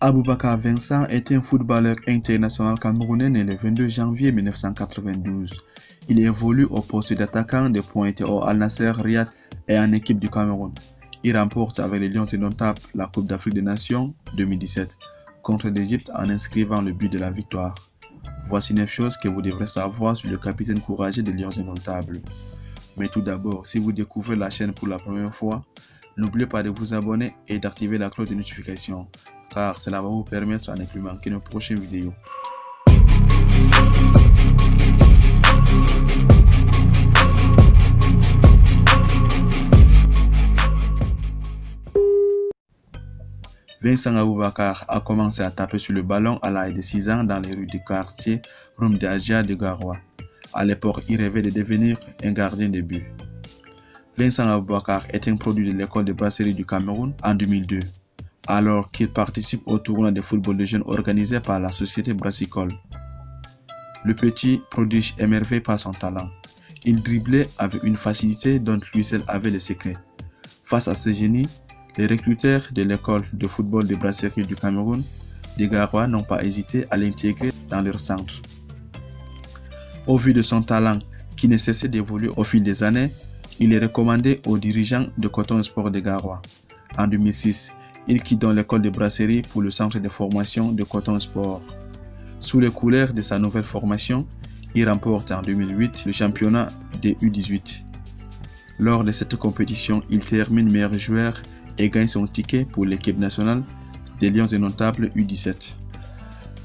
Aboubakar Vincent est un footballeur international camerounais né le 22 janvier 1992. Il évolue au poste d'attaquant de pointe au Al Nasser Riyad et en équipe du Cameroun. Il remporte avec les Lions indomptables la Coupe d'Afrique des Nations 2017 contre l'Égypte en inscrivant le but de la victoire. Voici 9 choses que vous devrez savoir sur le capitaine courageux des Lions indomptables. Mais tout d'abord, si vous découvrez la chaîne pour la première fois, n'oubliez pas de vous abonner et d'activer la cloche de notification, car cela va vous permettre de ne plus manquer nos prochaines vidéos. Vincent Aboubakar a commencé à taper sur le ballon à l'âge de 6 ans dans les rues du quartier Rumdiaja de Garoua. À l'époque, il rêvait de devenir un gardien de but. Vincent Aboubakar est un produit de l'école de brasserie du Cameroun en 2002, alors qu'il participe au tournoi de football de jeunes organisé par la société brassicole. Le petit prodige émerveillé par son talent. Il driblait avec une facilité dont lui seul avait le secret. Face à ce génie, les recruteurs de l'école de football de brasserie du Cameroun, des Garoua, n'ont pas hésité à l'intégrer dans leur centre. Au vu de son talent qui ne cessait d'évoluer au fil des années, il est recommandé aux dirigeants de Coton Sport de Garoua. En 2006, il quitte donc l'école de brasserie pour le centre de formation de Coton Sport. Sous les couleurs de sa nouvelle formation, il remporte en 2008 le championnat des U18. Lors de cette compétition, il termine meilleur joueur et gagne son ticket pour l'équipe nationale des Lions indomptables U17.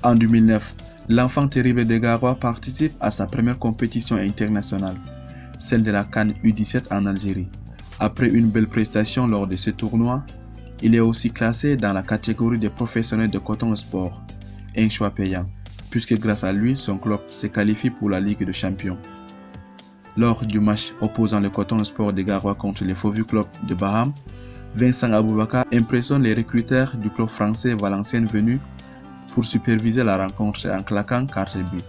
En 2009, l'enfant terrible de Garoua participe à sa première compétition internationale, celle de la CAN U17 en Algérie. Après une belle prestation lors de ce tournoi, il est aussi classé dans la catégorie des professionnels de Coton Sport, un choix payant, puisque grâce à lui, son club se qualifie pour la Ligue des Champions. Lors du match opposant le Coton Sport de Garoua contre le Fauvus Club de Baham, Vincent Aboubakar impressionne les recruteurs du club français Valenciennes venus pour superviser la rencontre en claquant 4 buts.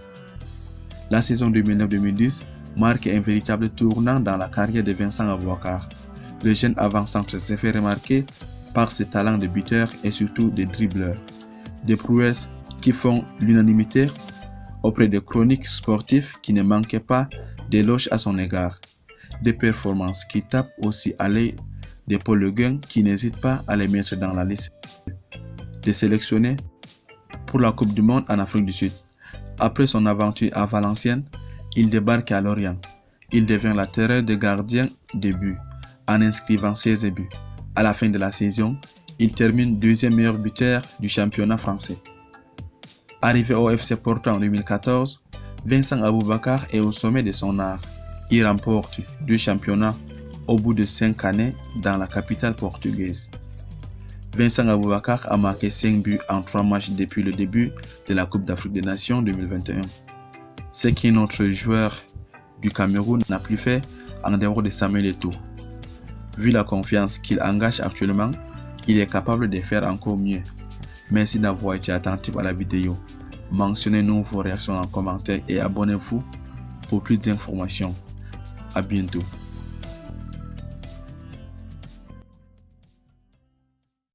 La saison 2009-2010 marque un véritable tournant dans la carrière de Vincent Aboubakar. Le jeune avant-centre s'est fait remarquer par ses talents de buteur et surtout de dribbleur. Des prouesses qui font l'unanimité auprès des chroniques sportifs qui ne manquaient pas d'éloges à son égard. Des performances qui tapent aussi à l'œil de Paul Le Guen qui n'hésite pas à les mettre dans la liste des sélectionnés pour la Coupe du Monde en Afrique du Sud. Après son aventure à Valenciennes, il débarque à Lorient. Il devient la terreur des gardiens de but en inscrivant 16 buts. À la fin de la saison, il termine deuxième meilleur buteur du championnat français. Arrivé au FC Porto en 2014, Vincent Aboubakar est au sommet de son art. Il remporte 2 championnats au bout de 5 années dans la capitale portugaise. Vincent Aboubakar a marqué 5 buts en 3 matchs depuis le début de la Coupe d'Afrique des Nations 2021. Ce qu'un autre joueur du Cameroun n'a plus fait en dehors de Samuel Eto'o. Vu la confiance qu'il engage actuellement, il est capable de faire encore mieux. Merci d'avoir été attentif à la vidéo. Mentionnez-nous vos réactions en commentaire et abonnez-vous pour plus d'informations. À bientôt.